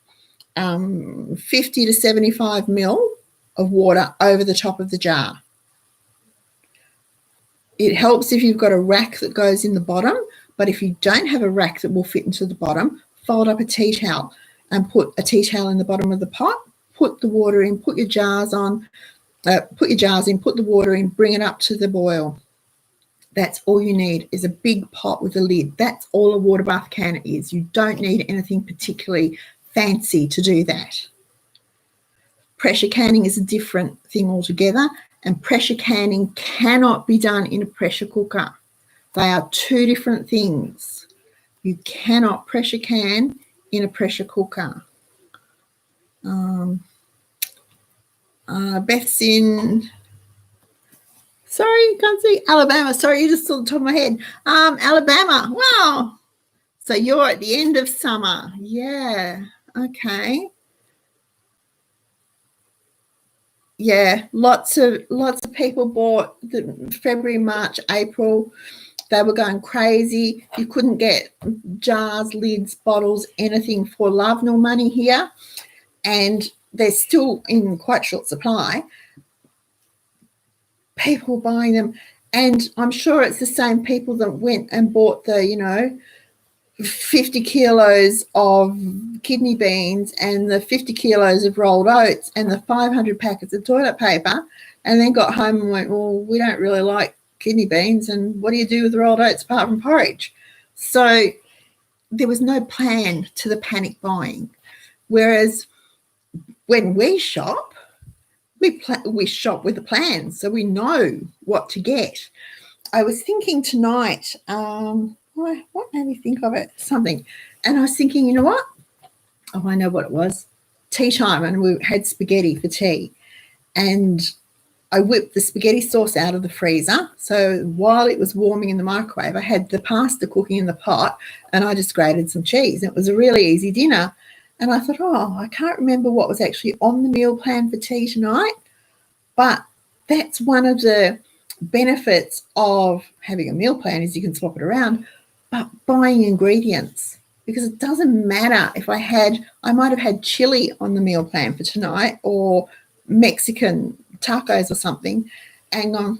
50 to 75 ml of water over the top of the jar. It helps if you've got a rack that goes in the bottom, but if you don't have a rack that will fit into the bottom, fold up a tea towel and put a tea towel in the bottom of the pot, put the water in, put your jars in, put the water in, bring it up to the boil. That's all you need is a big pot with a lid. That's all a water bath can is. You don't need anything particularly fancy to do that. Pressure canning is a different thing altogether, and pressure canning cannot be done in a pressure cooker. They are two different things. You cannot pressure can in a pressure cooker. Beth's in... Sorry, can't see. Alabama. Sorry, you just saw the top of my head. Alabama. Wow. So you're at the end of summer. Yeah. Okay. Yeah. Lots of people bought the February, March, April. They were going crazy. You couldn't get jars, lids, bottles, anything for love nor money here. And they're still in quite short supply. People buying them, and I'm sure it's the same people that went and bought the 50 kilos of kidney beans and the 50 kilos of rolled oats and the 500 packets of toilet paper, and then got home and went, well, we don't really like kidney beans, and what do you do with the rolled oats apart from porridge? So there was no plan to the panic buying. Whereas when we shop, we shop with a plan, so we know what to get. I was thinking tonight, what made me think of it? Something. And I was thinking, you know what? Oh, I know what it was. Tea time, and we had spaghetti for tea. And I whipped the spaghetti sauce out of the freezer. So while it was warming in the microwave, I had the pasta cooking in the pot, and I just grated some cheese. It was a really easy dinner. And I thought, oh, I can't remember what was actually on the meal plan for tea tonight. But that's one of the benefits of having a meal plan, is you can swap it around, but buying ingredients, because it doesn't matter if I might have had chili on the meal plan for tonight, or Mexican tacos or something, and gone,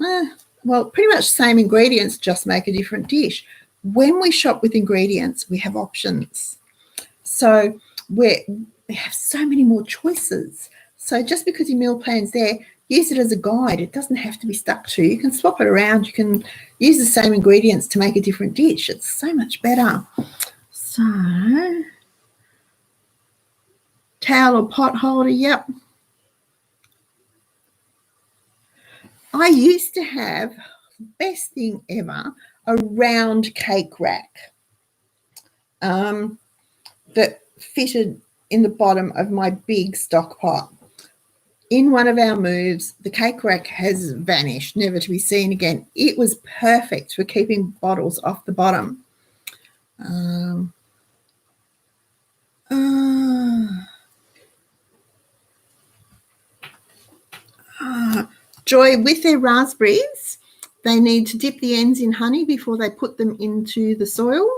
well, pretty much the same ingredients, just make a different dish. When we shop with ingredients, we have options. So we have so many more choices. So just because your meal plan's there, use it as a guide. It doesn't have to be stuck to. You can swap it around. You can use the same ingredients to make a different dish. It's so much better. So, towel or pot holder, yep. I used to have, best thing ever, a round cake rack that fitted in the bottom of my big stock pot. In one of our moves, the cake rack has vanished, never to be seen again. It was perfect for keeping bottles off the bottom. Joy, with their raspberries, they need to dip the ends in honey before they put them into the soil,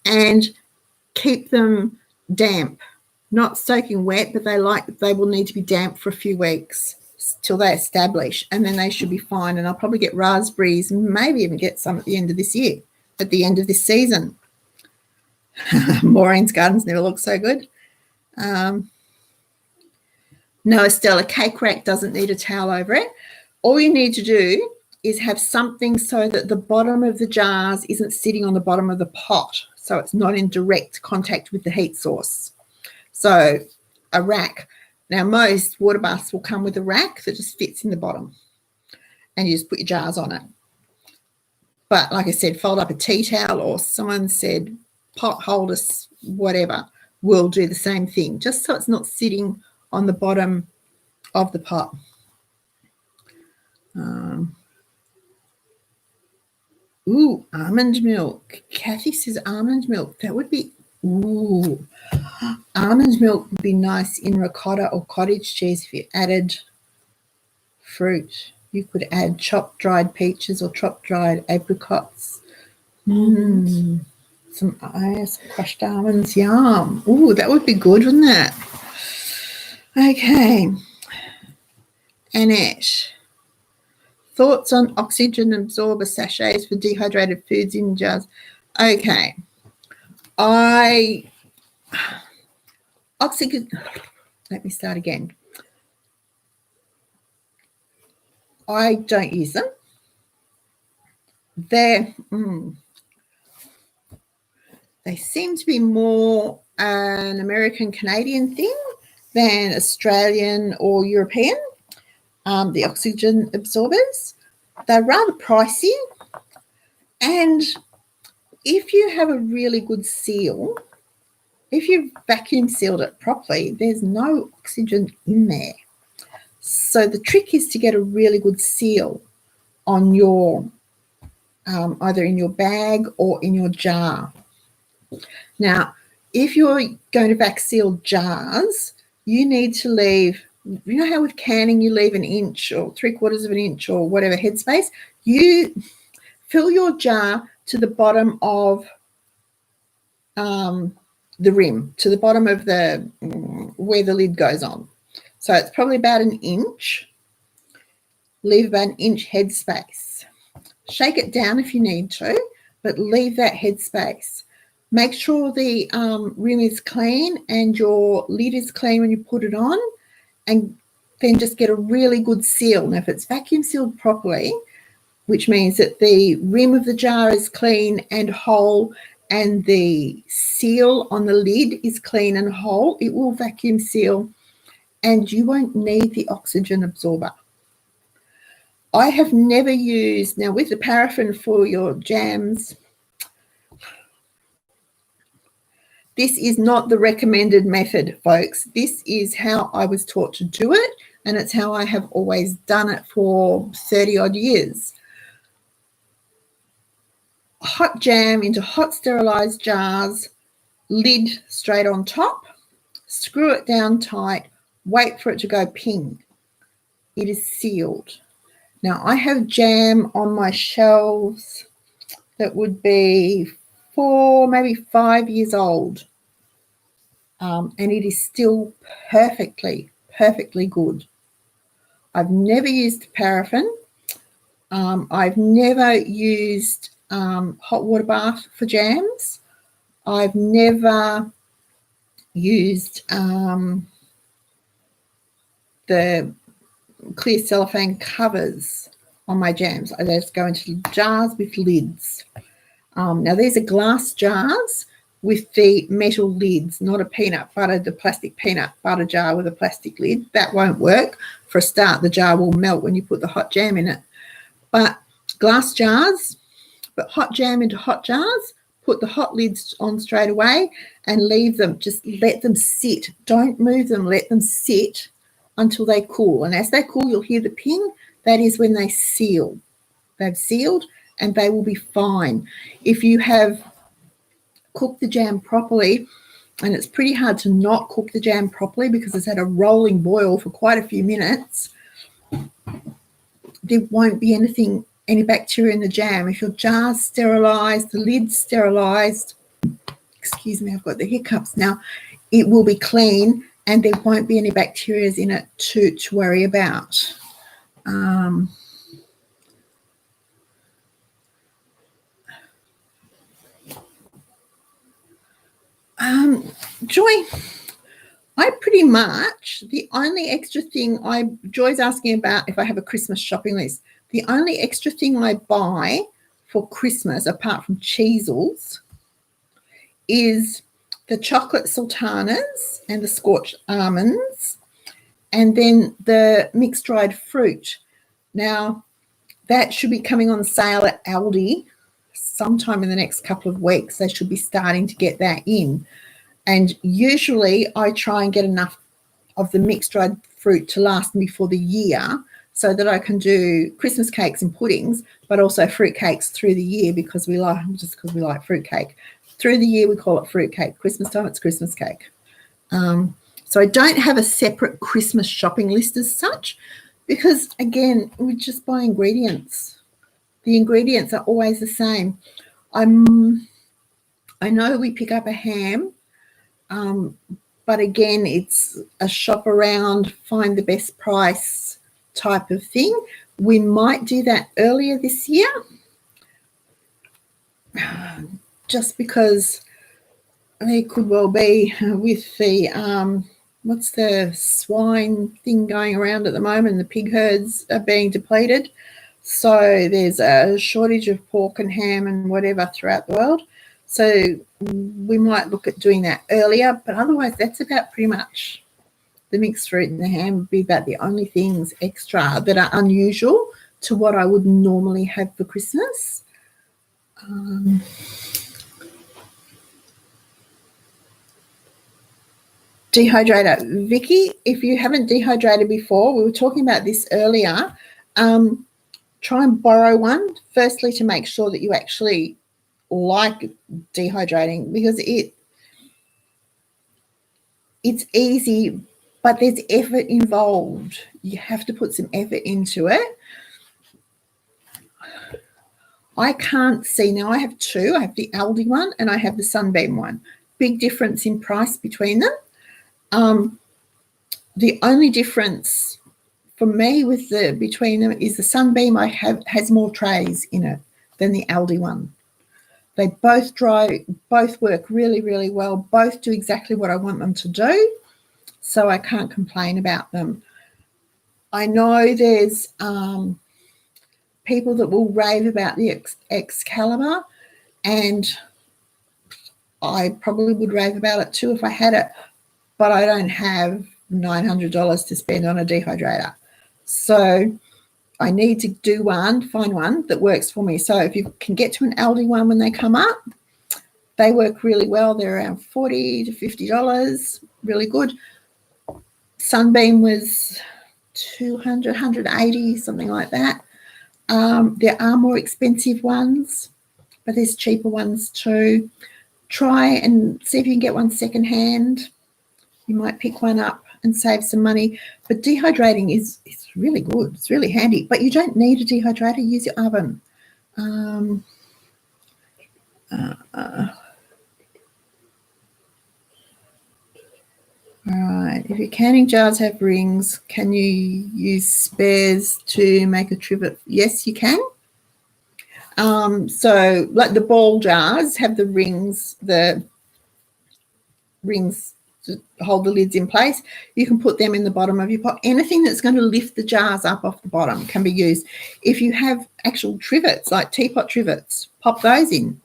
and keep them damp. Not soaking wet, but they will need to be damp for a few weeks till they establish, and then they should be fine. And I'll probably get raspberries, maybe even get some at the end of this year, at the end of this season. Maureen's gardens never look so good. No, Estelle, a cake rack doesn't need a towel over it. All you need to do is have something so that the bottom of the jars isn't sitting on the bottom of the pot, so it's not in direct contact with the heat source. So a rack. Now, most water baths will come with a rack that just fits in the bottom, and you just put your jars on it. But like I said, fold up a tea towel, or someone said pot holder, whatever, will do the same thing, just so it's not sitting on the bottom of the pot. Almond milk. Kathy says almond milk. That would be, almond milk would be nice in ricotta or cottage cheese if you added fruit. You could add chopped dried peaches or chopped dried apricots. Some crushed almonds. Yum. That would be good, wouldn't it? Okay. Annette. Thoughts on oxygen absorber sachets for dehydrated foods in jars? Okay. Let me start again. I don't use them. They seem to be more an American-Canadian thing than Australian or European. The oxygen absorbers, they're rather pricey, and if you have a really good seal, if you've vacuum sealed it properly, there's no oxygen in there. So the trick is to get a really good seal on your either in your bag or in your jar. Now, if you're going to vac seal jars, you need to leave, you know how with canning you leave an inch or 3/4 of an inch or whatever headspace? You fill your jar to the bottom of the rim, to the bottom of the where the lid goes on. So it's probably about an inch. Leave about an inch headspace. Shake it down if you need to, but leave that headspace. Make sure the rim is clean and your lid is clean when you put it on, and then just get a really good seal. Now, if it's vacuum sealed properly, which means that the rim of the jar is clean and whole and the seal on the lid is clean and whole, it will vacuum seal and you won't need the oxygen absorber. I have never used, now with the paraffin for your jams, this is not the recommended method, folks. This is how I was taught to do it, and it's how I have always done it for 30 odd years. Hot jam into hot sterilized jars, lid straight on top, screw it down tight, wait for it to go ping. It is sealed. Now, I have jam on my shelves that would be 4, maybe 5 years old, and it is still perfectly good. I've never used paraffin. I've never used hot water bath for jams. I've never used the clear cellophane covers on my jams. I just go into jars with lids. Now, these are glass jars with the metal lids, not a the plastic peanut butter jar with a plastic lid. That won't work. For a start, the jar will melt when you put the hot jam in it. But glass jars, put hot jam into hot jars, put the hot lids on straight away and leave them. Just let them sit. Don't move them. Let them sit until they cool. And as they cool, you'll hear the ping. That is when they seal. They've sealed and they will be fine. If you have cooked the jam properly, and it's pretty hard to not cook the jam properly because it's at a rolling boil for quite a few minutes, there won't be any bacteria in the jam. If your jar's sterilised, the lid's sterilised, excuse me, I've got the hiccups now, it will be clean and there won't be any bacteria in it to worry about. Joy, I pretty much, the only extra thing Joy's asking about if I have a Christmas shopping list. The only extra thing I buy for Christmas, apart from cheesels, is the chocolate sultanas and the scorched almonds, and then the mixed dried fruit. Now, that should be coming on sale at Aldi sometime in the next couple of weeks. They should be starting to get that in. And usually I try and get enough of the mixed dried fruit to last me for the year so that I can do Christmas cakes and puddings, but also fruit cakes through the year because we like fruit cake. Through the year, we call it fruit cake. Christmas time, it's Christmas cake. So I don't have a separate Christmas shopping list as such because, again, we just buy ingredients. The ingredients are always the same. I know we pick up a ham, but again, it's a shop around, find the best price type of thing. We might do that earlier this year just because there could well be with the, what's the swine thing going around at the moment? The pig herds are being depleted. So there's a shortage of pork and ham and whatever throughout the world. So we might look at doing that earlier, but otherwise that's about pretty much the mixed fruit and the ham would be about the only things extra that are unusual to what I would normally have for Christmas. Dehydrator. Vicky, if you haven't dehydrated before, we were talking about this earlier, try and borrow one, firstly to make sure that you actually like dehydrating because it's easy, but there's effort involved. You have to put some effort into it. I can't see now. I have two. I have the Aldi one and I have the Sunbeam one. Big difference in price between them. The only difference for me between them is the Sunbeam has more trays in it than the Aldi one. They both work really, really well. Both do exactly what I want them to do, so I can't complain about them. I know there's people that will rave about the Excalibur, and I probably would rave about it too if I had it, but I don't have $900 to spend on a dehydrator. So I need to find one that works for me. So if you can get to an Aldi one when they come up, they work really well. They're around $40 to $50, really good. Sunbeam was $200, $180, something like that. There are more expensive ones, but there's cheaper ones too. Try and see if you can get one secondhand. You might pick one up and save some money. But dehydrating is really good. It's really handy. But you don't need a dehydrator. Use your oven. All right. If your canning jars have rings, can you use spares to make a trivet? Yes, you can. So like the ball jars have the rings to hold the lids in place. You can put them in the bottom of your pot. Anything that's going to lift the jars up off the bottom can be used. If you have actual trivets, like teapot trivets, pop those in.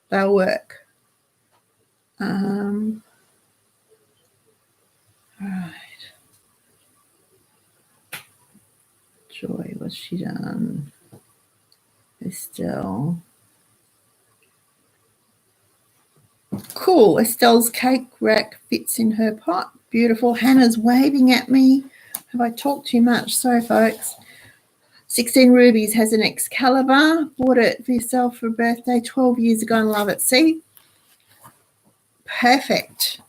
They'll work. Right. Joy, what's she done? Estelle. Cool. Estelle's cake rack fits in her pot. Beautiful. Hannah's waving at me. Have I talked too much? Sorry, folks. 16 Rubies has an Excalibur. Bought it for yourself for a birthday 12 years ago and love it. See? Perfect.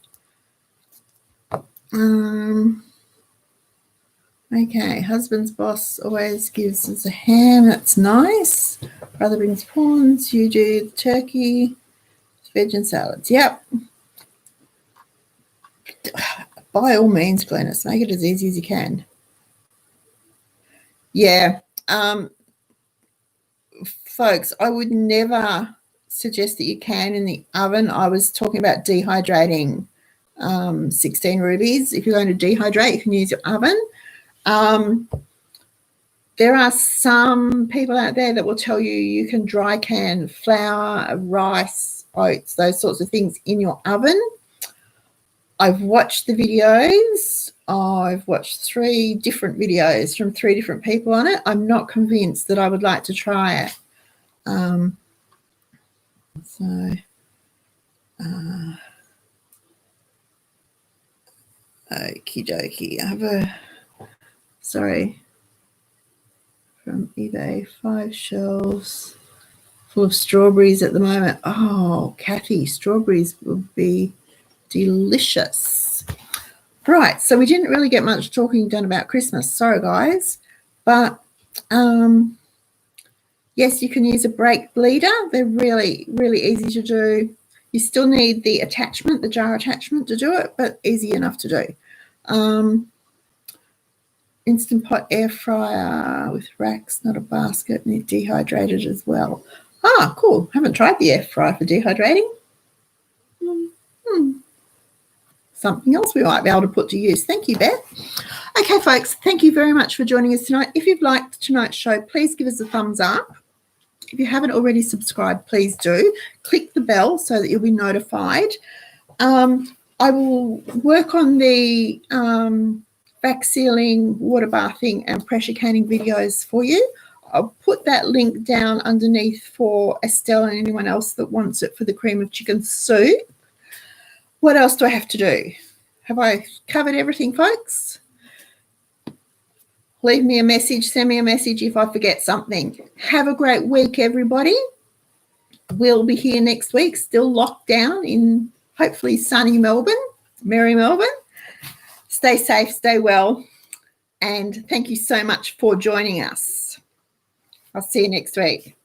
Okay. Husband's boss always gives us a ham. That's nice. Brother brings prawns. You do the turkey. Veg and salads. Yep. By all means, Glennis, make it as easy as you can. Yeah. Folks, I would never suggest that you can in the oven. I was talking about dehydrating 16 Rubies. If you're going to dehydrate, you can use your oven. There are some people out there that will tell you can dry can flour, rice, oats, those sorts of things in your oven. I've watched the videos. I've watched 3 different videos from 3 different people on it. I'm not convinced that I would like to try it. Okie dokie. I have from eBay, 5 shelves full of strawberries at the moment. Oh, Kathy, strawberries would be delicious. Right, so we didn't really get much talking done about Christmas. Sorry, guys. But, yes, you can use a brake bleeder. They're really, really easy to do. You still need the attachment, the jar attachment to do it, but easy enough to do. Instant Pot air fryer with racks, not a basket, and it dehydrated as well. Ah, cool. Haven't tried the air fryer for dehydrating. Something else we might be able to put to use. Thank you, Beth. Okay, folks, thank you very much for joining us tonight. If you've liked tonight's show, please give us a thumbs up. If you haven't already subscribed, please do. Click the bell so that you'll be notified. I will work on the vac sealing, water bathing, and pressure canning videos for you. I'll put that link down underneath for Estelle and anyone else that wants it for the cream of chicken soup. What else do I have to do? Have I covered everything, folks? Leave me a message, send me a message if I forget something. Have a great week, everybody. We'll be here next week, still locked down in hopefully sunny Melbourne, merry Melbourne. Stay safe, stay well, and thank you so much for joining us. I'll see you next week.